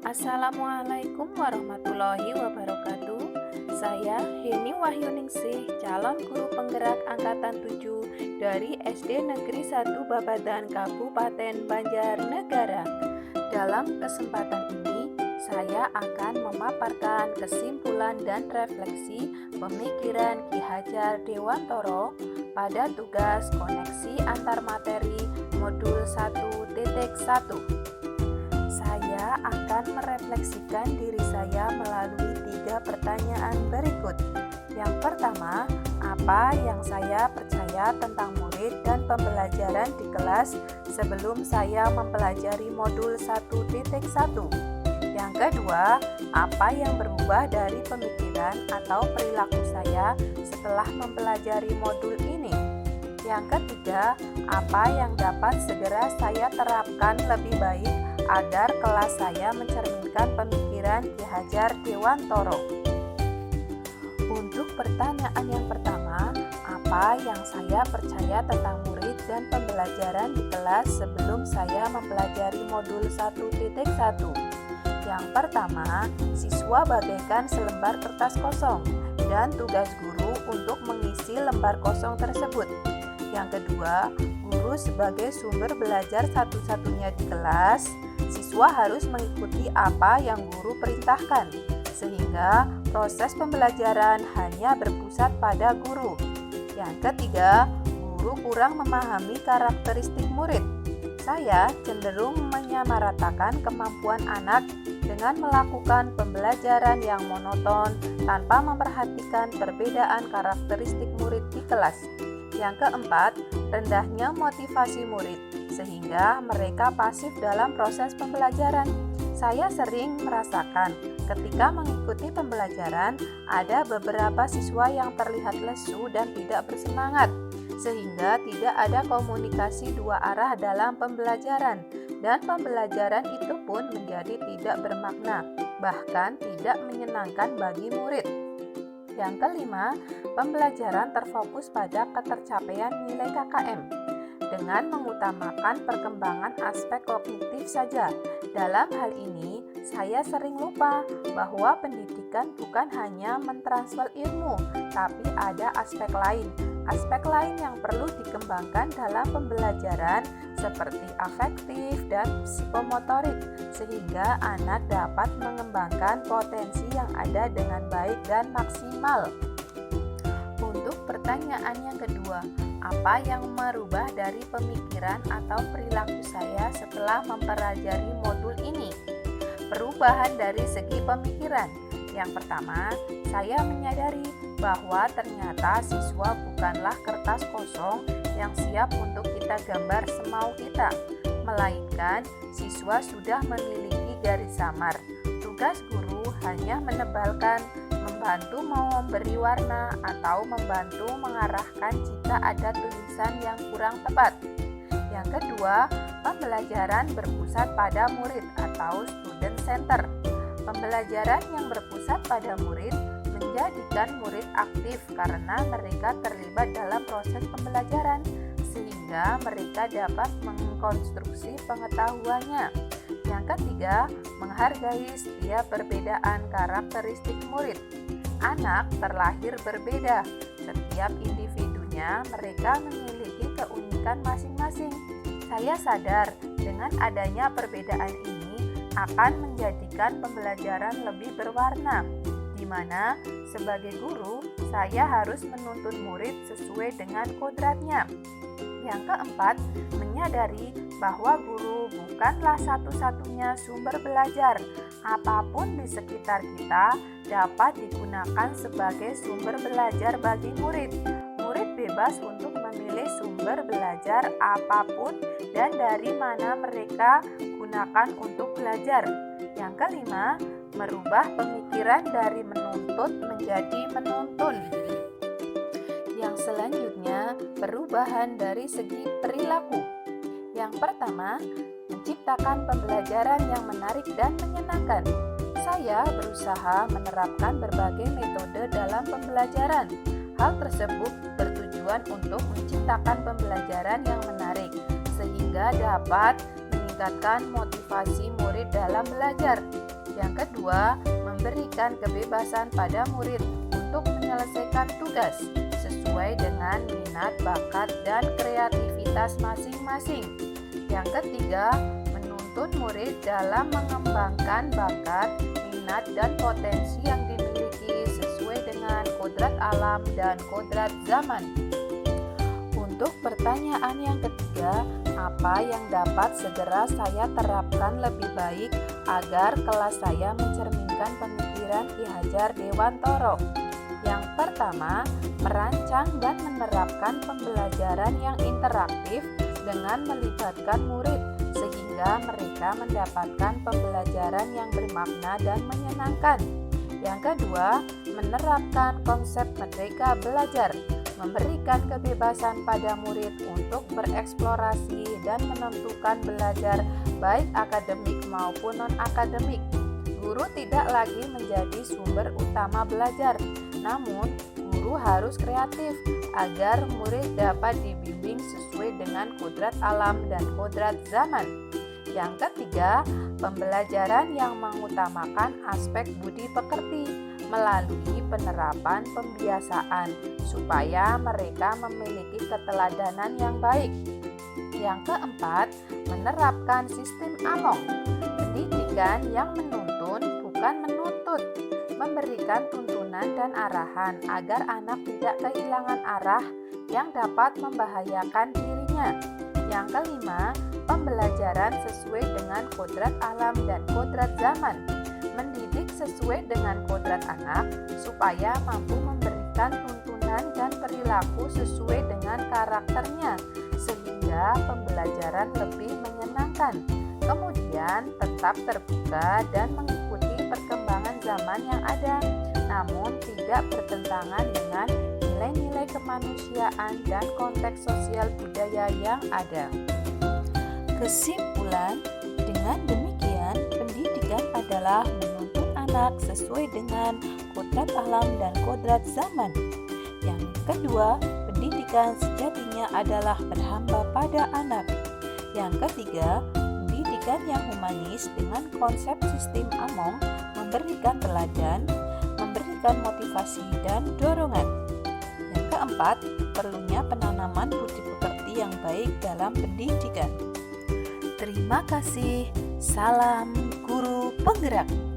Assalamualaikum warahmatullahi wabarakatuh. Saya Heni Wahyuningsih, calon guru penggerak angkatan 7 dari SD Negeri 1 Babadan Kabupaten Banjarnegara. Dalam kesempatan ini, saya akan memaparkan kesimpulan dan refleksi pemikiran Ki Hajar Dewantoro pada tugas koneksi antar materi modul 1.1. Saya akan merefleksikan diri saya melalui 3 pertanyaan berikut. Yang pertama, apa yang saya percaya tentang murid dan pembelajaran di kelas sebelum saya mempelajari modul 1.1? Yang kedua, apa yang berubah dari pemikiran atau perilaku saya setelah mempelajari modul ini? Yang ketiga, apa yang dapat segera saya terapkan lebih baik agar kelas saya mencerminkan pemikiran Ki Hajar Dewantoro. Untuk pertanyaan yang pertama, apa yang saya percaya tentang murid dan pembelajaran di kelas sebelum saya mempelajari modul 1.1? Yang pertama, siswa bagaikan selembar kertas kosong dan tugas guru untuk mengisi lembar kosong tersebut. Yang kedua, guru sebagai sumber belajar satu-satunya di kelas. Siswa harus mengikuti apa yang guru perintahkan, sehingga proses pembelajaran hanya berpusat pada guru. Yang ketiga, guru kurang memahami karakteristik murid. Saya cenderung menyamaratakan kemampuan anak dengan melakukan pembelajaran yang monoton tanpa memperhatikan perbedaan karakteristik murid di kelas. Yang keempat, rendahnya motivasi murid, sehingga mereka pasif dalam proses pembelajaran. Saya sering merasakan ketika mengikuti pembelajaran, ada beberapa siswa yang terlihat lesu dan tidak bersemangat, sehingga tidak ada komunikasi dua arah dalam pembelajaran, dan pembelajaran itu pun menjadi tidak bermakna, bahkan tidak menyenangkan bagi murid. Yang kelima, pembelajaran terfokus pada ketercapaian nilai KKM dengan mengutamakan perkembangan aspek kognitif saja. Dalam hal ini, saya sering lupa bahwa pendidikan bukan hanya mentransfer ilmu, tapi ada aspek lain. Aspek lain yang perlu dikembangkan dalam pembelajaran seperti afektif dan psikomotorik, sehingga anak dapat mengembangkan potensi yang ada dengan baik dan maksimal. Untuk pertanyaan yang kedua, apa yang merubah dari pemikiran atau perilaku saya setelah mempelajari modul ini? Perubahan dari segi pemikiran. Yang pertama, saya menyadari bahwa ternyata siswa bukanlah kertas kosong yang siap untuk kita gambar semau kita, melainkan siswa sudah memiliki garis samar. Tugas guru hanya menebalkan, membantu memberi warna, atau membantu mengarahkan jika ada tulisan yang kurang tepat. Yang kedua, pembelajaran berpusat pada murid atau student center. Pembelajaran yang berpusat pada murid menjadikan murid aktif karena mereka terlibat dalam proses pembelajaran, sehingga mereka dapat mengkonstruksi pengetahuannya. Yang ketiga, menghargai setiap perbedaan karakteristik murid. Anak terlahir berbeda, setiap individunya mereka memiliki keunikan masing-masing. Saya sadar dengan adanya perbedaan ini akan menjadikan pembelajaran lebih berwarna, di mana sebagai guru saya harus menuntun murid sesuai dengan kodratnya. Yang keempat, menyadari bahwa guru bukanlah satu-satunya sumber belajar. Apapun di sekitar kita dapat digunakan sebagai sumber belajar bagi murid. Murid bebas untuk memilih sumber belajar apapun dan dari mana mereka gunakan untuk belajar. Yang kelima, merubah pemikiran dari menuntut menjadi menuntun. Yang selanjutnya, perubahan dari segi perilaku. Yang pertama, menciptakan pembelajaran yang menarik dan menyenangkan. Saya berusaha menerapkan berbagai metode dalam pembelajaran. Hal tersebut bertujuan untuk menciptakan pembelajaran yang menarik, sehingga dapat meningkatkan motivasi murid dalam belajar. Yang kedua, memberikan kebebasan pada murid untuk menyelesaikan tugas sesuai dengan minat, bakat, dan kreativitas masing-masing. Yang ketiga, menuntun murid dalam mengembangkan bakat, minat, dan potensi yang dimiliki sesuai dengan kodrat alam dan kodrat zaman. Untuk pertanyaan yang ketiga, apa yang dapat segera saya terapkan lebih baik agar kelas saya mencerminkan pemikiran Ki Hajar Dewantoro? Yang pertama, merancang dan menerapkan pembelajaran yang interaktif dengan melibatkan murid sehingga mereka mendapatkan pembelajaran yang bermakna dan menyenangkan. Yang kedua, menerapkan konsep merdeka belajar, memberikan kebebasan pada murid untuk bereksplorasi dan menentukan belajar baik akademik maupun non-akademik. Guru tidak lagi menjadi sumber utama belajar, namun guru harus kreatif agar murid dapat dibimbing sesuai dengan kodrat alam dan kodrat zaman. Yang ketiga, pembelajaran yang mengutamakan aspek budi pekerti melalui penerapan pembiasaan supaya mereka memiliki keteladanan yang baik. Yang keempat, menerapkan sistem Among, pendidikan yang menuntun bukan menuntut, memberikan tuntunan dan arahan agar anak tidak kehilangan arah yang dapat membahayakan dirinya. Yang kelima, pembelajaran sesuai dengan kodrat alam dan kodrat zaman, mendidik sesuai dengan kodrat anak supaya mampu memberikan tuntunan dan perilaku sesuai dengan karakternya sehingga pembelajaran lebih menyenangkan. Kemudian tetap terbuka dan mengikuti perkembangan zaman yang ada, namun tidak bertentangan dengan nilai-nilai kemanusiaan dan konteks sosial budaya yang ada. Kesimpulan, dengan demikian pendidikan adalah menuntun anak sesuai dengan kodrat alam dan kodrat zaman. Yang kedua, pendidikan sejatinya adalah berhamba pada anak. Yang ketiga, pendidikan yang humanis dengan konsep sistem Among memberikan teladan, memberikan motivasi dan dorongan. Yang keempat, perlunya penanaman budi pekerti yang baik dalam pendidikan. Terima kasih. Salam guru penggerak.